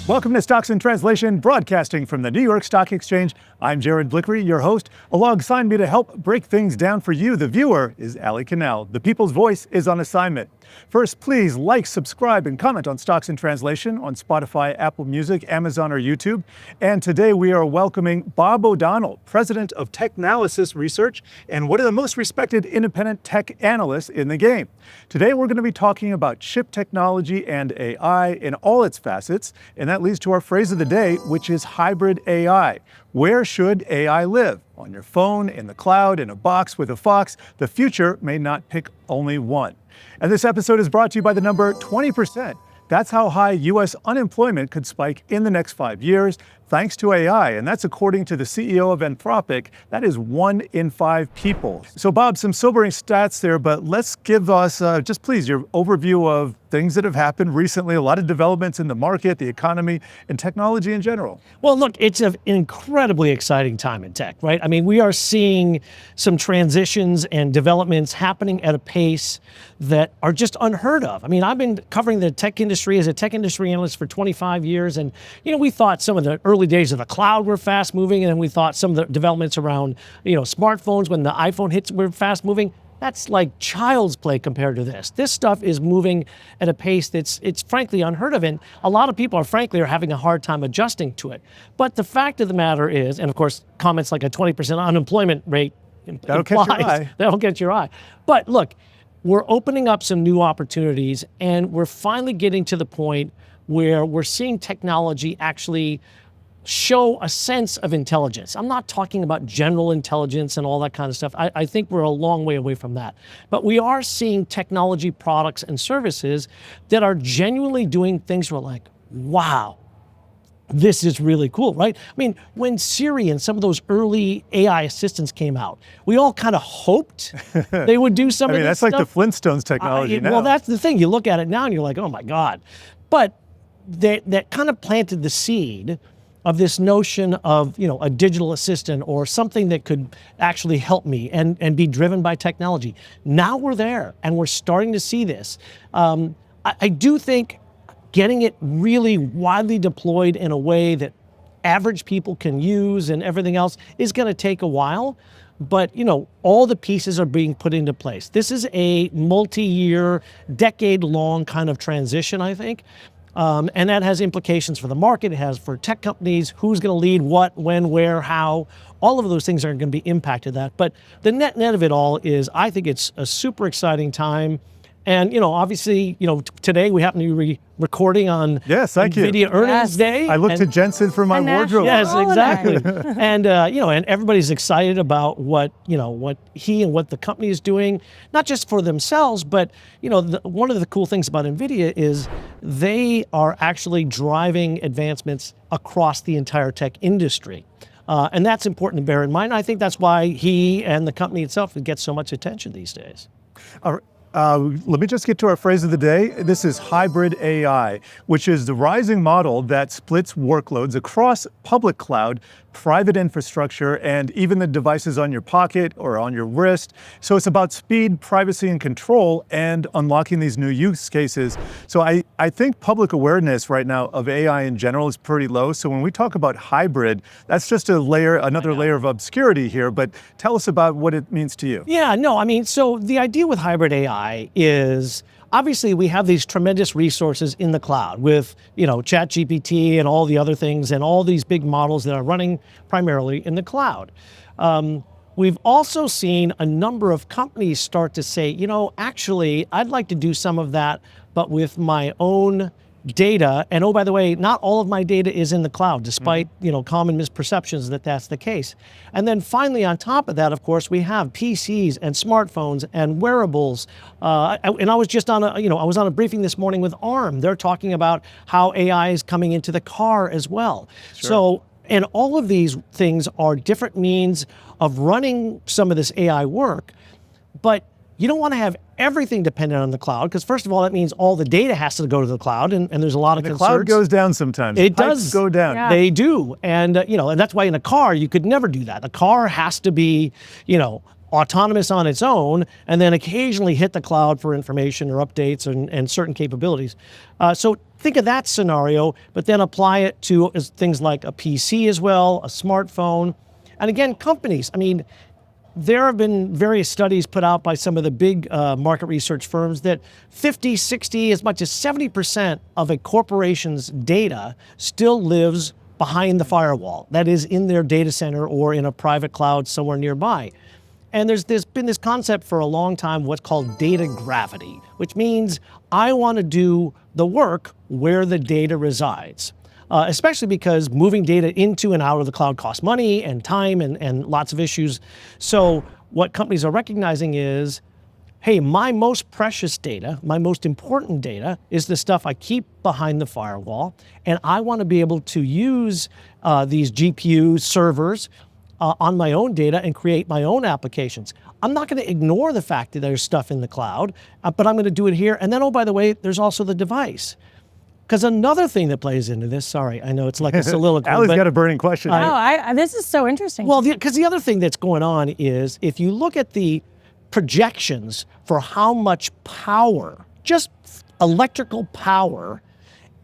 Welcome to Stocks in Translation, broadcasting from the New York Stock Exchange. I'm Jared Blikre, your host. Alongside me to help break things down for you, the viewer, is Allie Canal. The People's Voice is on assignment. First, please like, subscribe, and comment on Stocks in Translation on Spotify, Apple Music, Amazon, or YouTube. And today we are welcoming Bob O'Donnell, president of TECHnalysis Research and one of the most respected independent tech analysts in the game. Today we're going to be talking about chip technology and AI in all its facets, and that leads to our phrase of the day, which is hybrid AI. Where should AI live? On your phone, in the cloud, in a box with a fox? The future may not pick only one. And this episode is brought to you by the number 20%. That's how high U.S. unemployment could spike in the next 5 years, thanks to AI. And that's according to the CEO of Anthropic. That is 1 in 5 people. So Bob, some sobering stats there, but let's give us just please your overview of things that have happened recently, a lot of developments in the market, the economy, and technology in general. Well, look, it's an incredibly exciting time in tech, right? I mean, we are seeing some transitions and developments happening at a pace that are just unheard of. I mean, I've been covering the tech industry as a tech industry analyst for 25 years. And, we thought some of the early days of the cloud were fast moving. And then we thought some of the developments around, smartphones when the iPhone hits were fast moving. That's like child's play compared to this. This stuff is moving at a pace it's frankly unheard of, and a lot of people are having a hard time adjusting to it. But the fact of the matter is, and of course, comments like a 20% unemployment rate That'll catch your eye. That'll get your eye. But look, we're opening up some new opportunities, and we're finally getting to the point where we're seeing technology actually show a sense of intelligence. I'm not talking about general intelligence and all that kind of stuff. I think we're a long way away from that. But we are seeing technology products and services that are genuinely doing things we're like, wow, this is really cool, right? I mean, when Siri and some of those early AI assistants came out, we all kind of hoped they would do some of this that's stuff. Like the Flintstones technology now. Well, that's the thing. You look at it now and you're like, oh my God. But that kind of planted the seed of this notion of, a digital assistant or something that could actually help me and be driven by technology. Now we're there and we're starting to see this. I do think getting it really widely deployed in a way that average people can use and everything else is going to take a while. But, all the pieces are being put into place. This is a multi-year, decade-long kind of transition, I think. And that has implications for the market. It has for tech companies, who's going to lead what, when, where, how. All of those things are going to be impacted that. But the net of it all is I think it's a super exciting time. And, obviously, today we happen to be recording on NVIDIA earnings day. I looked to Jensen for my wardrobe. Yes, exactly. And, and everybody's excited about what he and what the company is doing, not just for themselves, but, one of the cool things about NVIDIA is they are actually driving advancements across the entire tech industry. And that's important to bear in mind. I think that's why he and the company itself gets so much attention these days. All right. Let me just get to our phrase of the day. This is hybrid AI, which is the rising model that splits workloads across public cloud, private infrastructure, and even the devices on your pocket or on your wrist. So it's about speed, privacy, and control, and unlocking these new use cases. So I think public awareness right now of AI in general is pretty low. So when we talk about hybrid, that's just another layer of obscurity here. But tell us about what it means to you. Yeah, no, so the idea with hybrid AI is, obviously, we have these tremendous resources in the cloud with, ChatGPT and all the other things and all these big models that are running primarily in the cloud. We've also seen a number of companies start to say, actually, I'd like to do some of that, but with my own data. And oh, by the way, not all of my data is in the cloud, despite common misperceptions that that's the case. And then finally, on top of that, of course, we have PCs and smartphones and wearables. And I was just on a briefing this morning with ARM. They're talking about how AI is coming into the car as well. Sure. So, and all of these things are different means of running some of this AI work, but you don't want to have everything dependent on the cloud, because first of all, that means all the data has to go to the cloud, and there's a lot of concerns. The cloud goes down sometimes. It does go down. Yeah. They do, and and that's why in a car you could never do that. The car has to be, autonomous on its own, and then occasionally hit the cloud for information or updates and certain capabilities. So think of that scenario, but then apply it to things like a PC as well, a smartphone. And again, companies, I mean, there have been various studies put out by some of the big market research firms that 50, 60, as much as 70% of a corporation's data still lives behind the firewall. That is in their data center or in a private cloud somewhere nearby. And there's been this concept for a long time, what's called data gravity, which means I want to do the work where the data resides. Especially because moving data into and out of the cloud costs money and time and lots of issues. So what companies are recognizing is, hey, my most precious data, my most important data is the stuff I keep behind the firewall, and I want to be able to use these GPU servers on my own data and create my own applications. I'm not going to ignore the fact that there's stuff in the cloud, but I'm going to do it here. And then, oh, by the way, there's also the device. Because another thing that plays into this, sorry, I know it's like a soliloquy. Allie's got a burning question. This is so interesting. Well, because the other thing that's going on is if you look at the projections for how much power, just electrical power,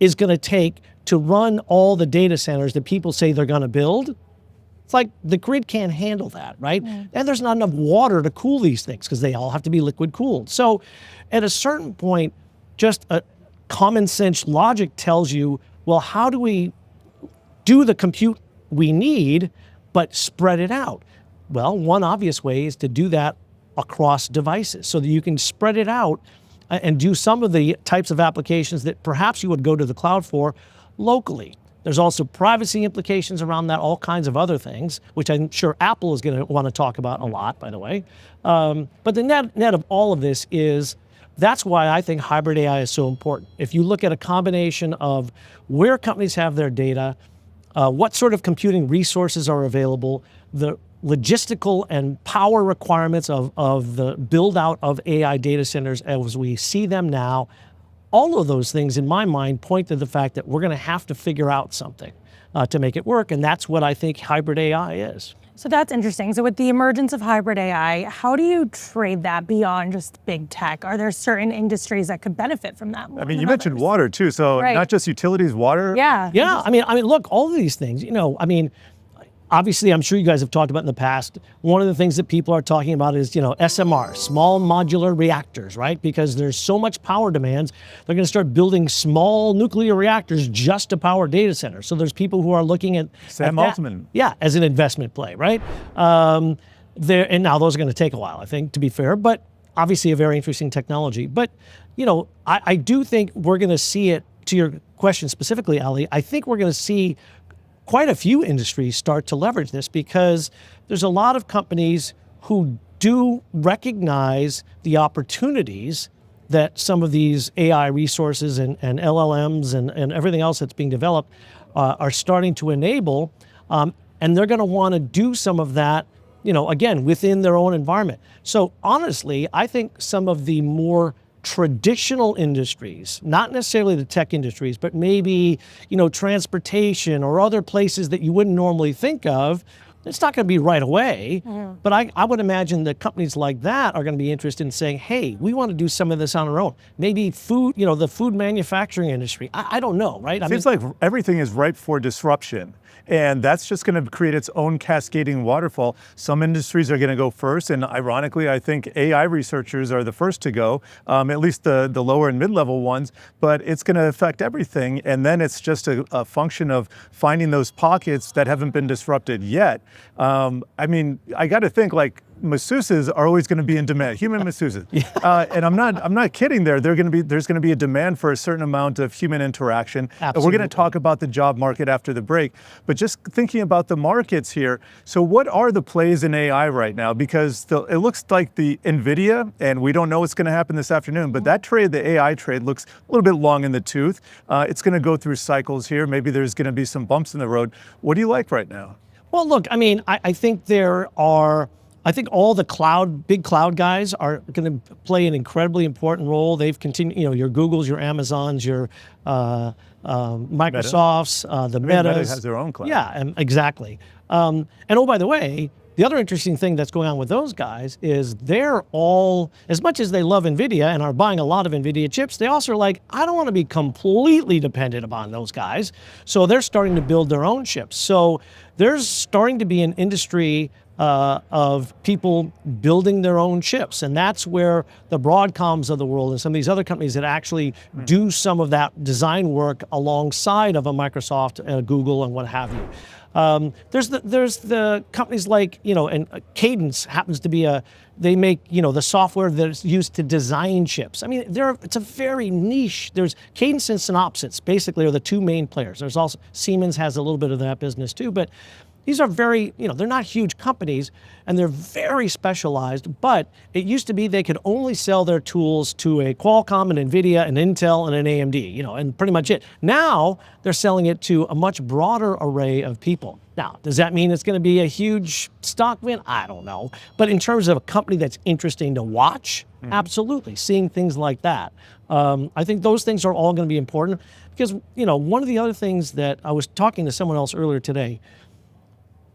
is going to take to run all the data centers that people say they're going to build, it's like the grid can't handle that, right? Mm. And there's not enough water to cool these things because they all have to be liquid cooled. So at a certain point, just a common sense logic tells you, well, how do we do the compute we need, but spread it out? Well, one obvious way is to do that across devices so that you can spread it out and do some of the types of applications that perhaps you would go to the cloud for locally. There's also privacy implications around that, all kinds of other things, which I'm sure Apple is going to want to talk about a lot, by the way. But the net of all of this is, that's why I think hybrid AI is so important. If you look at a combination of where companies have their data, what sort of computing resources are available, the logistical and power requirements of the build out of AI data centers as we see them now, all of those things in my mind point to the fact that we're going to have to figure out something to make it work. And that's what I think hybrid AI is. So that's interesting. So with the emergence of hybrid AI, how do you trade that beyond just big tech? Are there certain industries that could benefit from that more? I mean, you mentioned water too, so not just utilities, water. Yeah. Yeah, I mean, look, all of these things, obviously, I'm sure you guys have talked about in the past, one of the things that people are talking about is, SMR, small modular reactors, right? Because there's so much power demands, they're going to start building small nuclear reactors just to power data centers. So there's people who are looking at Sam Altman. Yeah, as an investment play, right? And now those are going to take a while, I think, to be fair, but obviously a very interesting technology. But, I do think we're going to see it, to your question specifically, Allie, I think we're going to see quite a few industries start to leverage this because there's a lot of companies who do recognize the opportunities that some of these AI resources and LLMs and everything else that's being developed are starting to enable, and they're going to want to do some of that, again, within their own environment. So honestly, I think some of the more traditional industries, not necessarily the tech industries, but maybe, transportation or other places that you wouldn't normally think of, it's not going to be right away. Yeah. But I would imagine that companies like that are going to be interested in saying, hey, we want to do some of this on our own. Maybe food, the food manufacturing industry. I don't know, right? Seems like everything is ripe for disruption. And that's just going to create its own cascading waterfall. Some industries are going to go first. And ironically, I think AI researchers are the first to go, at least the lower and mid-level ones. But it's going to affect everything. And then it's just a function of finding those pockets that haven't been disrupted yet. I got to think masseuses are always going to be in demand, human masseuses. Yeah. And I'm not kidding there. There's going to be a demand for a certain amount of human interaction. Absolutely. We're going to talk about the job market after the break. But just thinking about the markets here, so what are the plays in AI right now? Because it looks like the NVIDIA, and we don't know what's going to happen this afternoon, but that trade, the AI trade, looks a little bit long in the tooth. It's going to go through cycles here. Maybe there's going to be some bumps in the road. What do you like right now? Well, look, I think all the big cloud guys are going to play an incredibly important role. They've continued, your Googles, your Amazons, your Microsofts, the Metas. Meta has their own cloud. Yeah, exactly. And oh, by the way, the other interesting thing that's going on with those guys is they're all, as much as they love NVIDIA and are buying a lot of NVIDIA chips, they also are like, I don't want to be completely dependent upon those guys. So they're starting to build their own chips. So there's starting to be an industry of people building their own chips. And that's where the Broadcoms of the world and some of these other companies that actually do some of that design work alongside of a Microsoft, Google, and what have you. There's the companies like, and Cadence happens to be they make, the software that's used to design chips. I mean, it's a very niche. There's Cadence and Synopsys basically are the two main players. There's also Siemens has a little bit of that business too, but these are very, they're not huge companies and they're very specialized, but it used to be they could only sell their tools to a Qualcomm, an NVIDIA, an Intel, and an AMD, and pretty much it. Now they're selling it to a much broader array of people. Now, does that mean it's going to be a huge stock win? I don't know. But in terms of a company that's interesting to watch, absolutely, seeing things like that. I think those things are all going to be important because, one of the other things that I was talking to someone else earlier today,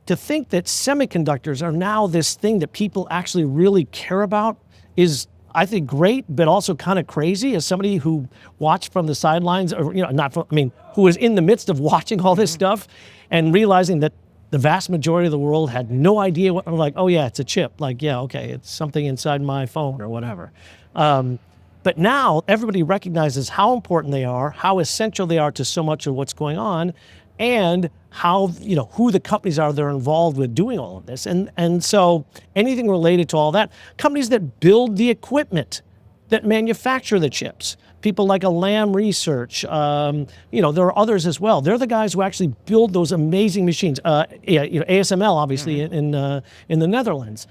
to think that semiconductors are now this thing that people actually really care about is, I think, great, but also kind of crazy as somebody who watched from the sidelines, or, who was in the midst of watching all this stuff and realizing that the vast majority of the world had no idea what, like, oh yeah, it's a chip. Like, yeah, okay, it's something inside my phone or whatever. But now everybody recognizes how important they are, how essential they are to so much of what's going on, and how, who the companies are that are involved with doing all of this. And so anything related to all that, companies that build the equipment, that manufacture the chips, people like a Lam Research, there are others as well. They're the guys who actually build those amazing machines. ASML, obviously, in the Netherlands.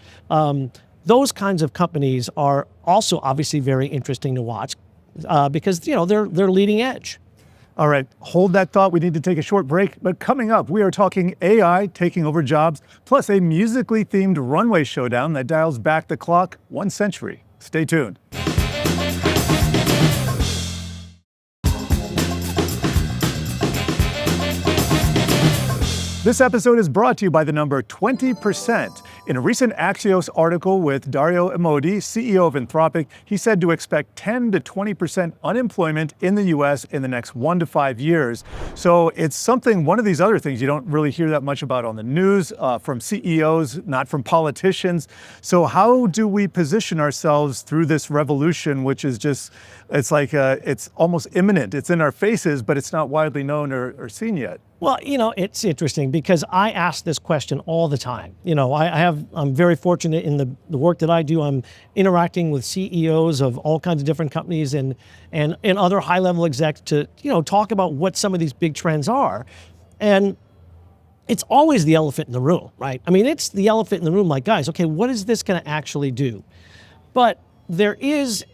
Those kinds of companies are also obviously very interesting to watch because, they're leading edge. All right, hold that thought. We need to take a short break. But coming up, we are talking AI taking over jobs, plus a musically themed runway showdown that dials back the clock 1 century. Stay tuned. This episode is brought to you by the number 20%. In a recent Axios article with Dario Amodi, CEO of Anthropic, he said to expect 10 to 20% unemployment in the US in the next 1 to 5 years. So it's one of these other things you don't really hear that much about on the news, from CEOs, not from politicians. So how do we position ourselves through this revolution, which is just, it's almost imminent. It's in our faces, but it's not widely known or seen yet. Well, it's interesting because I ask this question all the time. I'm very fortunate in the work that I do. I'm interacting with CEOs of all kinds of different companies and other high-level execs to, talk about what some of these big trends are. And it's always the elephant in the room, right? It's the elephant in the room, like, guys, okay, what is this going to actually do? But there's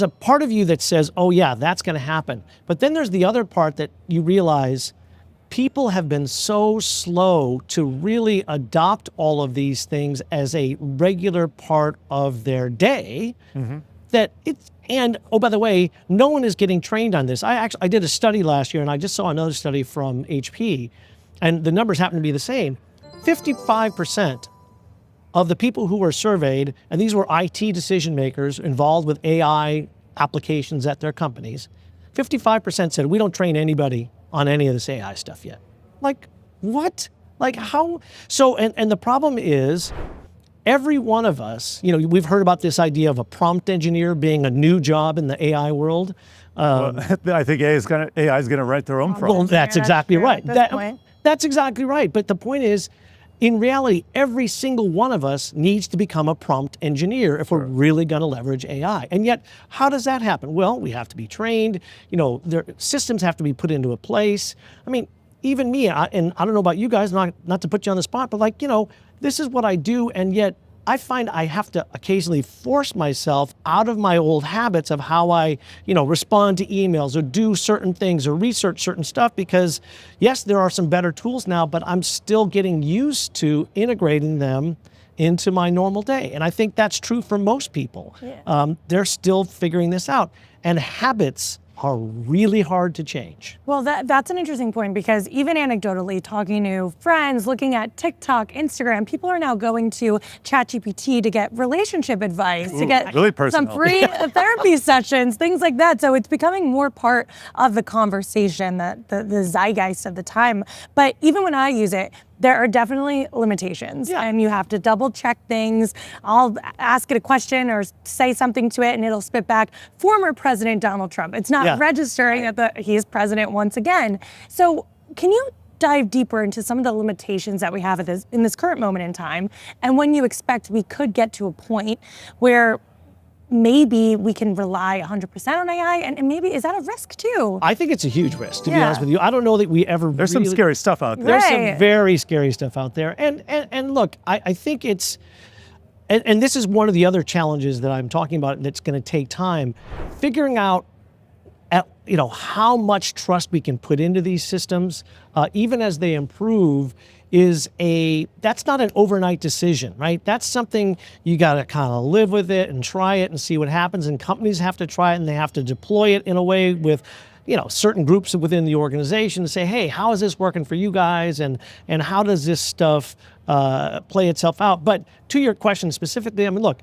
a part of you that says, oh yeah, that's going to happen. But then there's the other part that you realize people have been so slow to really adopt all of these things as a regular part of their day that and oh, by the way, no one is getting trained on this. I did a study last year and I just saw another study from HP and the numbers happen to be the same. 55% of the people who were surveyed, and these were IT decision makers involved with AI applications at their companies, 55% said, we don't train anybody on any of this AI stuff yet. Like, what? Like, how? So, and the problem is, every one of us, we've heard about this idea of a prompt engineer being a new job in the AI world. I think AI is going to write their own prompts. Well, that's exactly right. That's exactly right. But the point is, in reality, every single one of us needs to become a prompt engineer if we're really going to leverage AI. And yet, how does that happen? Well, we have to be trained. Their systems have to be put into a place. Even me, and I don't know about you guys, not to put you on the spot, but this is what I do, and yet I find I have to occasionally force myself out of my old habits of how I, respond to emails or do certain things or research certain stuff because, yes, there are some better tools now, but I'm still getting used to integrating them into my normal day. And I think that's true for most people. Yeah. They're still figuring this out. And habits are really hard to change. Well, that's an interesting point, because even anecdotally, talking to friends, looking at TikTok, Instagram, people are now going to ChatGPT to get relationship advice, to get really some personal. free therapy sessions, things like that. So it's becoming more part of the conversation, the zeitgeist of the time. But even when I use it, there are definitely limitations, and you have to double check things. I'll ask it a question or say something to it, and it'll spit back former President Donald Trump. It's not registering that he is president once again. So can you dive deeper into some of the limitations that we have in this current moment in time, and when you expect we could get to a point where maybe we can rely 100% on AI, and maybe, is that a risk too? I think it's a huge risk, to be honest with you. I don't know that we ever There's some scary stuff out there. There's some very scary stuff out there. And look, I think it's, and this is one of the other challenges that I'm talking about that's going to take time, figuring out how much trust we can put into these systems, even as they improve, that's not an overnight decision, right? That's something you got to kind of live with it and try it and see what happens. And companies have to try it, and they have to deploy it in a way with, certain groups within the organization to say, hey, how is this working for you guys? And how does this stuff play itself out? But to your question specifically, I mean, look,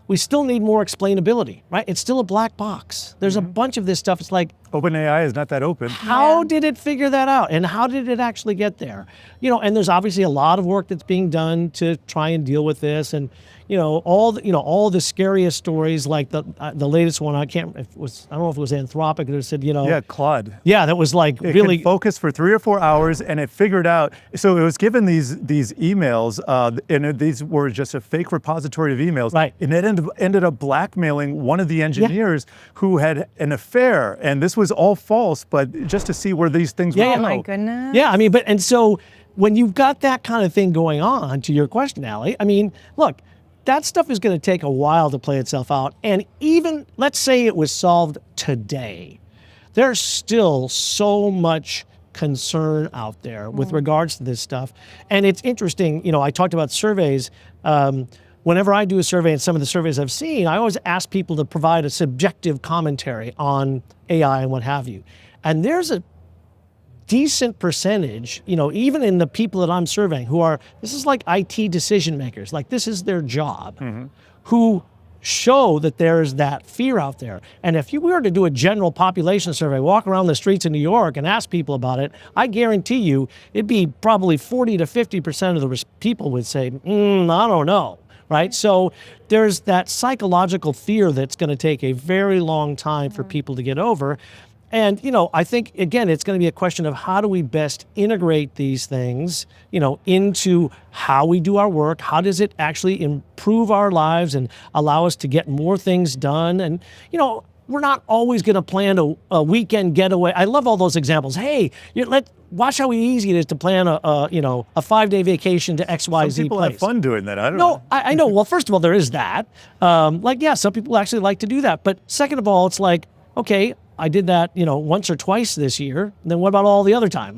we still need more explainability, right? It's still a black box. There's a bunch of this stuff. It's like, OpenAI is not that open. how did it figure that out? And how did it actually get there? And there's obviously a lot of work that's being done to try and deal with this. And, all the scariest stories, like the latest one, I don't know if it was Anthropic that said, Yeah, Claude. Yeah, that was like It really can focus for 3 or 4 hours, and it figured out. So it was given these emails, and these were just a fake repository of emails. Right. And it ended up blackmailing one of the engineers who had an affair, and this was all false, but just to see where these things would go. Oh my goodness. Yeah, I mean, and so when you've got that kind of thing going on, to your question, Allie, I mean, look, that stuff is going to take a while to play itself out. And even, let's say it was solved today, there's still so much concern out there with regards to this stuff. And it's interesting, I talked about surveys. Whenever I do a survey, and some of the surveys I've seen, I always ask people to provide a subjective commentary on AI and what have you. And there's a decent percentage, even in the people that I'm surveying this is like IT decision makers, like this is their job, who show that there's that fear out there. And if you were to do a general population survey, walk around the streets of New York and ask people about it, I guarantee you it'd be probably 40 to 50% of the people would say, I don't know. Right? So there's that psychological fear that's going to take a very long time for people to get over. And, I think, again, it's going to be a question of how do we best integrate these things, into how we do our work? How does it actually improve our lives and allow us to get more things done? And, we're not always going to plan a weekend getaway. I love all those examples. Hey, watch how easy it is to plan a 5-day vacation to XYZ place. Some people have fun doing that. I don't know. I know. Well, first of all, there is that. Some people actually like to do that. But second of all, it's like, okay, I did that, once or twice this year. Then what about all the other time?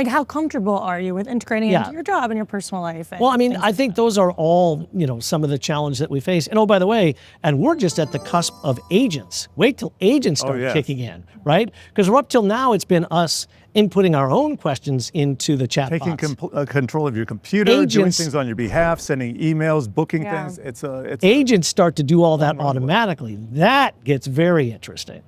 How comfortable are you with integrating it into your job and your personal life? Well, I mean, I think those are all, some of the challenges that we face. And by the way, and we're just at the cusp of agents. Wait till agents start kicking in, right? Because up till now, it's been us inputting our own questions into the chat Taking bots. control of your computer, doing things on your behalf, sending emails, booking things. Agents start to do all that automatically. That gets very interesting.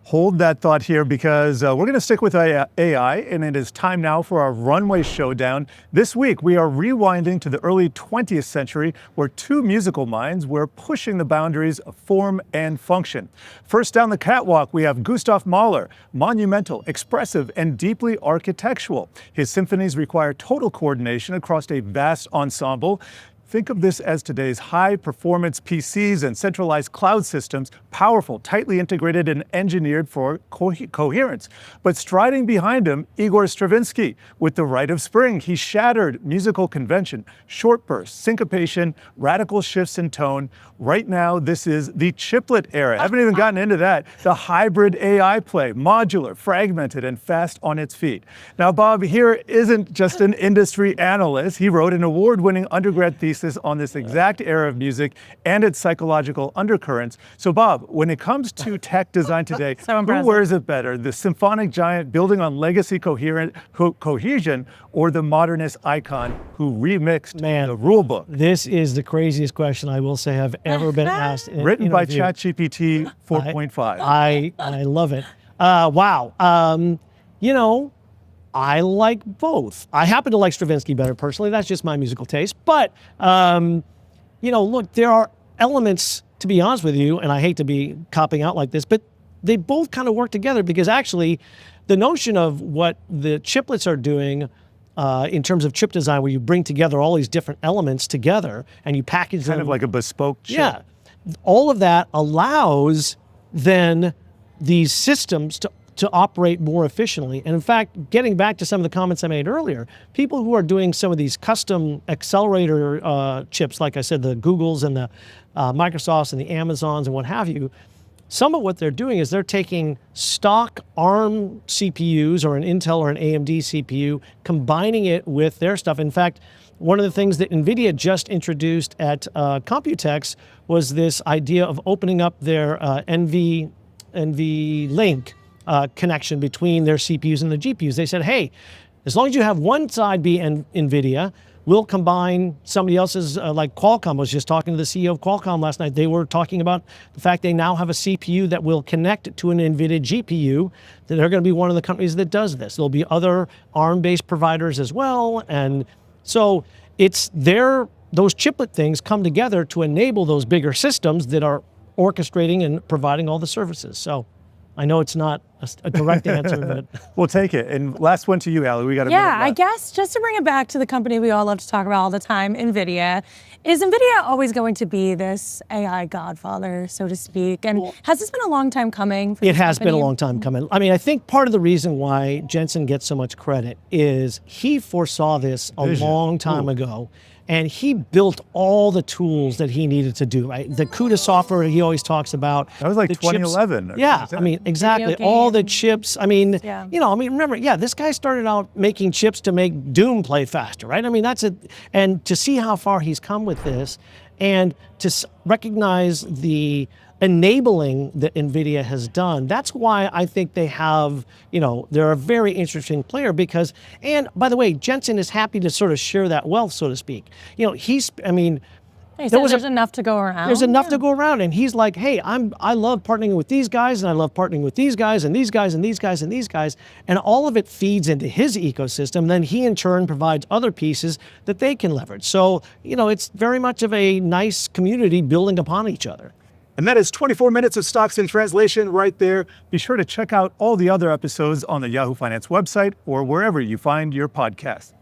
Hold that thought here, because we're going to stick with AI, and it is time now for our runway showdown. This week, we are rewinding to the early 20th century, where two musical minds were pushing the boundaries of form and function. First down the catwalk, we have Gustav Mahler, monumental, expressive, and deeply architectural. His symphonies require total coordination across a vast ensemble. Think of this as today's high-performance PCs and centralized cloud systems, powerful, tightly integrated, and engineered for coherence. But striding behind him, Igor Stravinsky. With the Rite of Spring, he shattered musical convention, short bursts, syncopation, radical shifts in tone. Right now, this is the chiplet era. I haven't even gotten into that. The hybrid AI play, modular, fragmented, and fast on its feet. Now, Bob here isn't just an industry analyst. He wrote an award-winning undergrad thesis emphasis on this exact era of music and its psychological undercurrents. So Bob, when it comes to tech design today, who wears it better? The symphonic giant building on legacy cohesion, or the modernist icon who remixed the rule book? This is the craziest question I will say I've ever been asked. Written by ChatGPT 4.5. I love it. Wow. You know, I like both. I happen to like Stravinsky better personally. That's just my musical taste. But, you know, look, there are elements, to be honest with you, and I hate to be copping out like this, but they both kind of work together, because actually the notion of what the chiplets are doing in terms of chip design, where you bring together all these different elements together and you package them. Kind of like a bespoke chip. Yeah. All of that allows then these systems to operate more efficiently. And in fact, getting back to some of the comments I made earlier, people who are doing some of these custom accelerator chips, like I said, the Googles and the Microsofts and the Amazons and what have you, some of what they're doing is they're taking stock ARM CPUs or an Intel or an AMD CPU, combining it with their stuff. In fact, one of the things that NVIDIA just introduced at Computex was this idea of opening up their NVLink connection between their CPUs and the GPUs. They said, hey, as long as you have one side be NVIDIA, we'll combine somebody else's, like Qualcomm. I was just talking to the CEO of Qualcomm last night. They were talking about the fact they now have a CPU that will connect to an NVIDIA GPU, that they're going to be one of the companies that does this. There'll be other ARM-based providers as well. And so it's those chiplet things come together to enable those bigger systems that are orchestrating and providing all the services. So I know it's not a direct answer, but we'll take it. And last one to you, Allie. We got a minute left. I guess just to bring it back to the company we all love to talk about all the time, NVIDIA. Is NVIDIA always going to be this AI godfather, so to speak? And has this been a long time coming for It has been a long time coming. I mean, I think part of the reason why Jensen gets so much credit is he foresaw this a long time ago. And he built all the tools that he needed to do, right? The CUDA software he always talks about. That was like 2011. Yeah, I mean, exactly. All the chips. I mean, you know, I mean, remember, this guy started out making chips to make Doom play faster, right? I mean, that's it. And to see how far he's come with this, and to recognize the enabling that NVIDIA has done, that's why I think they have, you know, they're a very interesting player, because, and by the way, Jensen is happy to sort of share that wealth, so to speak. You know, there's enough to go around. There's enough to go around, and he's like, hey, I love partnering with these guys, and I love partnering with these guys, and these guys, and these guys, and these guys, and all of it feeds into his ecosystem. Then he, in turn, provides other pieces that they can leverage. So, you know, it's very much of a nice community building upon each other. And that is 24 minutes of Stocks in Translation right there. Be sure to check out all the other episodes on the Yahoo Finance website or wherever you find your podcasts.